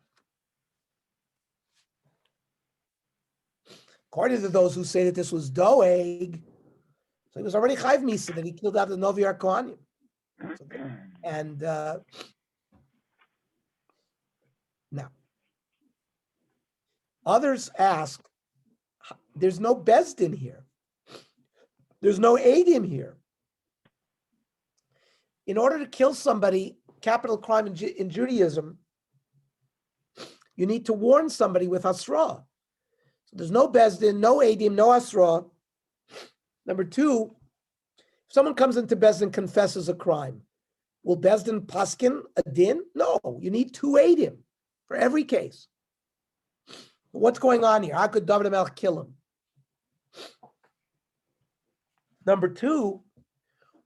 B: according to those who say that this was Doeg, so he was already Chayv Misa, that he killed out the Novi Arkohanim. And now, others ask, there's no Bezdin here. There's no Eidim here. In order to kill somebody, capital crime in Judaism, you need to warn somebody with Asra. So there's no Bezdin, no Eidim, no Asra. Number two, if someone comes into Bezdin and confesses a crime, will Bezdin paskin a din? No, you need 2 Eidim for every case. What's going on here? How could David HaMelech kill him? Number two,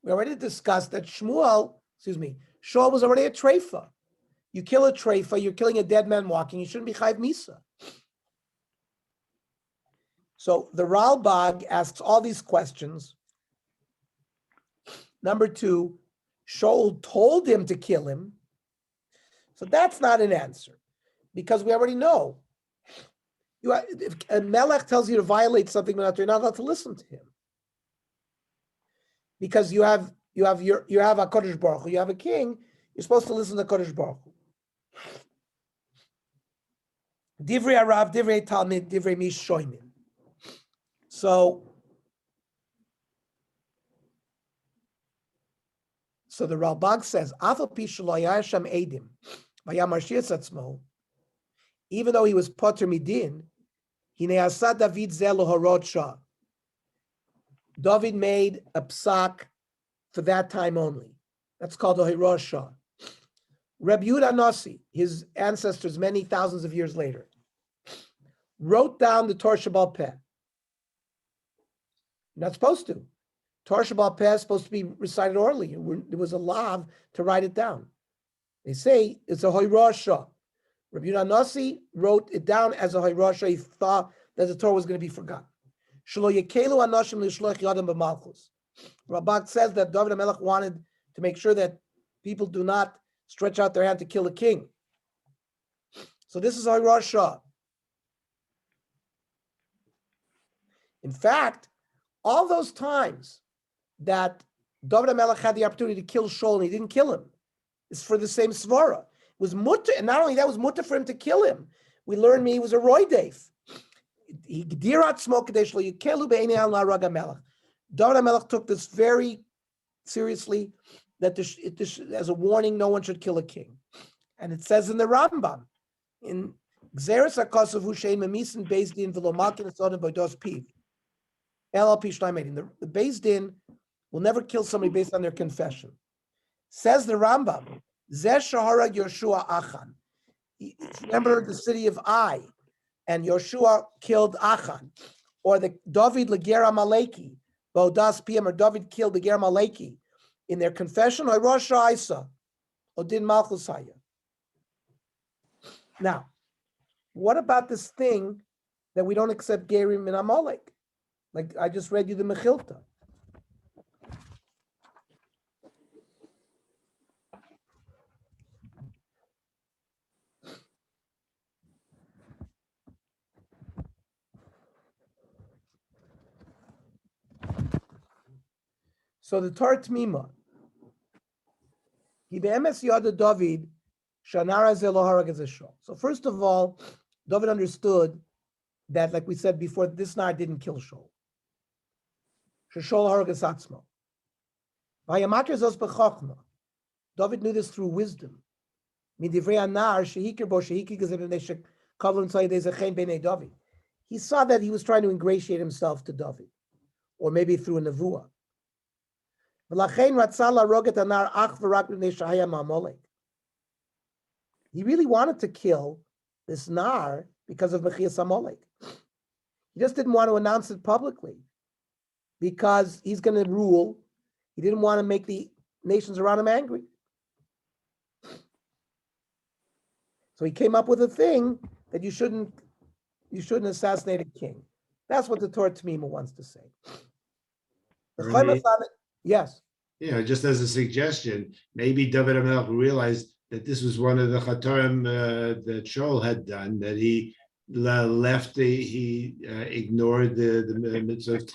B: we already discussed that Shaul was already a treifa. You kill a treifa, you're killing a dead man walking, you shouldn't be chayv misa. So the Ralbag asks all these questions. Number two, Shaul told him to kill him. So that's not an answer, because we already know. If a melech tells you to violate something, you're not allowed to listen to him. Because you have a Kodesh Baruch Hu, you have a king, you're supposed to listen to Kodesh Baruch Hu. Divrei Arav, Divrei Talmid, Divrei Mish Shoimin. So the Ralbag says, Afal Pi Shelo Yasham Eidim, Vayamar Shias Atzmo, even though he was Poter Midin, Hinei Asa David Zelo Horot Shah. David made a psak for that time only. That's called a Hirot Shah. Reb Yehuda Nasi, his ancestors many thousands of years later, wrote down the Torah Shabbal Peh. You're not supposed to. Torah Shabbat Peh is supposed to be recited orally. There was a law to write it down. They say it's a Hoyrasha. Rabbi Yehuda Nasi wrote it down as a Hoyrasha. He thought that the Torah was going to be forgotten. Shelo yekelu anashim lishloch yadam b'malchus. Rabak says that David HaMelech wanted to make sure that people do not stretch out their hand to kill a king. So this is Hoyrasha. In fact, all those times that David HaMelech had the opportunity to kill Shaul and he didn't kill him, it's for the same svara. It was mutter, and not only that, was mutter for him to kill him. We learned he was a roideif. David HaMelech took this very seriously, that as a warning, no one should kill a king. And it says in the Rambam, in Gzeres HaKosav Hu Shein Memisen Beis Din V'lo Makin Esodem B'dos Piv. The Beis Din will never kill somebody based on their confession. Says the Rambam, Zeh Shahara Yoshua Achan. Remember the city of Ai, and Yoshua killed Achan, or the David Leger Amaleki, Bodas Piem, or David killed the Ger Amaleki. In their confession, or Rosh Isa, Odin Malchus Haya. Now, what about this thing that we don't accept Gerim in Amalek? Like I just read you the Mechilta. So the Torah Tmima, David. So first of all, David understood that, like we said before, this Nar didn't kill Shaul. David knew this through wisdom. He saw that he was trying to ingratiate himself to David, or maybe through a nevuah. He really wanted to kill this Nar because of Mechias Amalek. He just didn't want to announce it publicly because he's going to rule. He didn't want to make the nations around him angry. So he came up with a thing that you shouldn't assassinate a king. That's what the Torah Tmima wants to say. Yes.
C: Yeah, just as a suggestion, maybe David HaMelech realized that this was one of the chatarim that Shaul had done, that he ignored the mitzvah of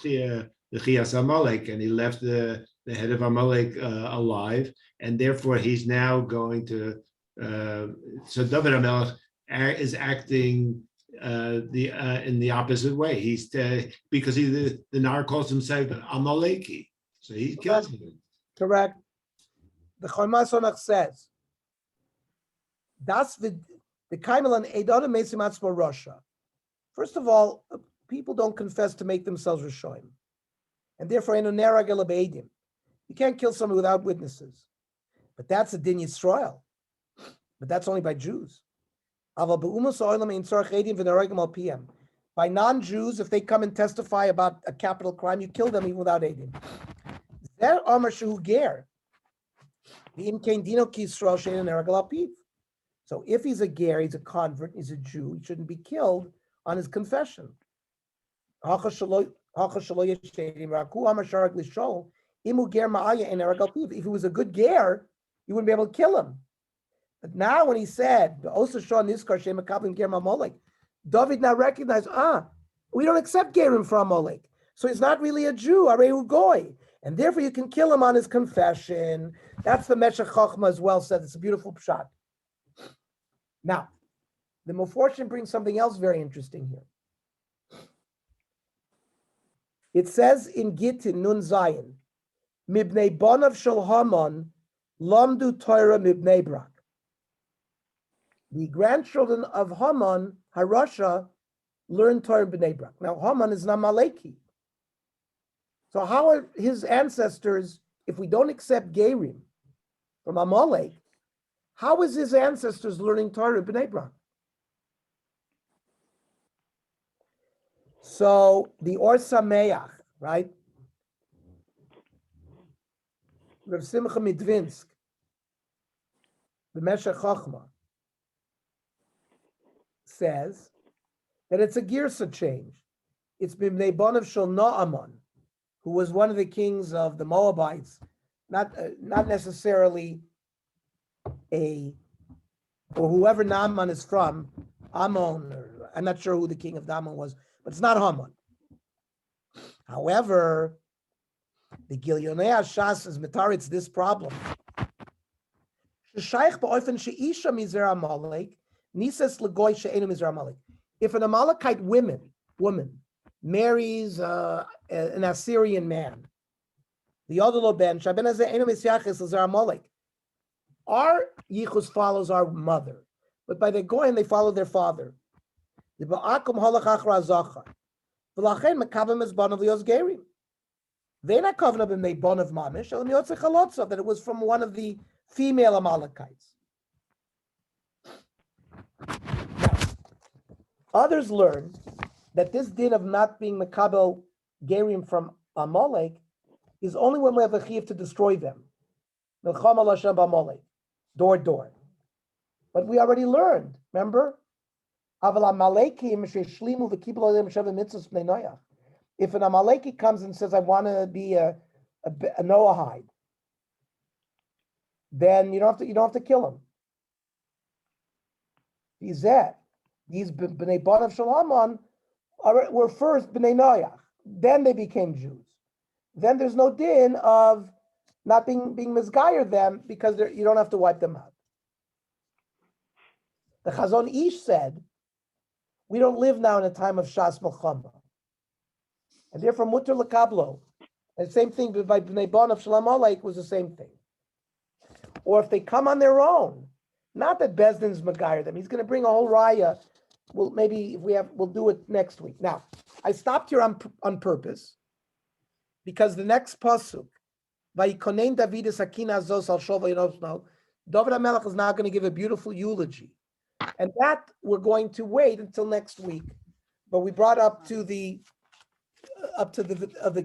C: the Chias Amalek, and he left the head of Amalek alive, and therefore he's now going to. So David HaMelech is acting in the opposite way. He's because the Nar calls himself Amaleki, so he kills him.
B: Correct. The Chorma Sonach says, "Das the Kaimelan Eidon Mesimatzmo Russia." First of all, people don't confess to make themselves Rishoim, and therefore Enonera Gelabeidim. You can't kill someone without witnesses, but that's a Din Yisrael. But that's only by Jews. By non-Jews, if they come and testify about a capital crime, you kill them even without Eidim. So if he's a ger, he's a convert, he's a Jew, he shouldn't be killed on his confession. If he was a good ger, you wouldn't be able to kill him. But now when he said, David now recognized, we don't accept Gerim from Amalek. So he's not really a Jew, Arehu Goy. And therefore you can kill him on his confession. That's the Meshech Chochmah as well said. It's a beautiful pshat. Now, the Meforshim brings something else very interesting here. It says in Gittin, Nun Zayin, Mibnei Bonav Shel Haman, Lamdu Torah Mibnei Brak. The grandchildren of Haman, Harasha, learned Torah in Bnei Brak. Now, Haman is Namaleki. So how are his ancestors, if we don't accept Gerim from Amalek, how is his ancestors learning Torah in Bnei Brak? So the Or Sameach, right? Rav Simcha Midvinsk, the Meshech Chochma, says that it's a girsa change. It's Bimnei Bonav Shel Naaman, who was one of the kings of the Moabites, not necessarily or whoever Naaman is from, Ammon, or I'm not sure who the king of Naaman was, but it's not Haman. However, the Gilyonei Shas is mitaritz this problem. If an Amalekite woman marries an Assyrian man, the other loben, our yichus follows our mother, but by the goyim they follow their father. They're not covenant in the bon of mamish, that it was from one of the female Amalekites. Now, others learn that this din of not being makabel gerim from Amalek is only when we have a chiyuv to destroy them. Milchama l'Hashem b'Amalek, door. But we already learned, remember? If an Amaleki comes and says, I want to be a Noahide, then you don't have to kill him. These b'nei Bonav Shel Haman were first b'nei Noach. Then they became Jews. Then there's no din of not being misguided them because you don't have to wipe them out. The Chazon Ish said, we don't live now in a time of Shas Melchama. And therefore, Mutter L'Kablo. And the same thing by Bnei Bonav Shel Amalek was the same thing. Or if they come on their own, not that Bezdin's Megayer them, he's going to bring a whole raya. Well, maybe if we'll do it next week. Now, I stopped here on purpose because the next pasuk, Vayikonein David Sakina Zos Al Shova Yinosno, David HaMelech is now going to give a beautiful eulogy. And that we're going to wait until next week. But we brought up to the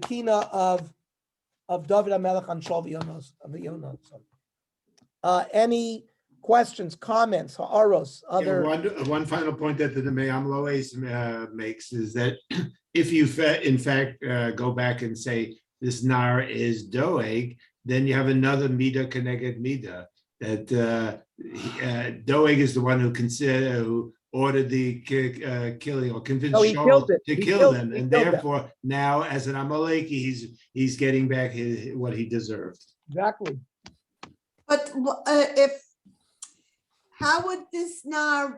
B: kina of David HaMelech on Shov Yonos of the Yonos. Any questions, comments, ha'aros, other?
C: One final point that the Me'am Loes makes is that if you in fact go back and say this nar is doeg, then you have another mida connected mida. That Doeg is the one who ordered the killing or convinced Shaul to kill them, and therefore now as an Amaleki he's getting back what he deserved.
B: Exactly.
G: But how would this now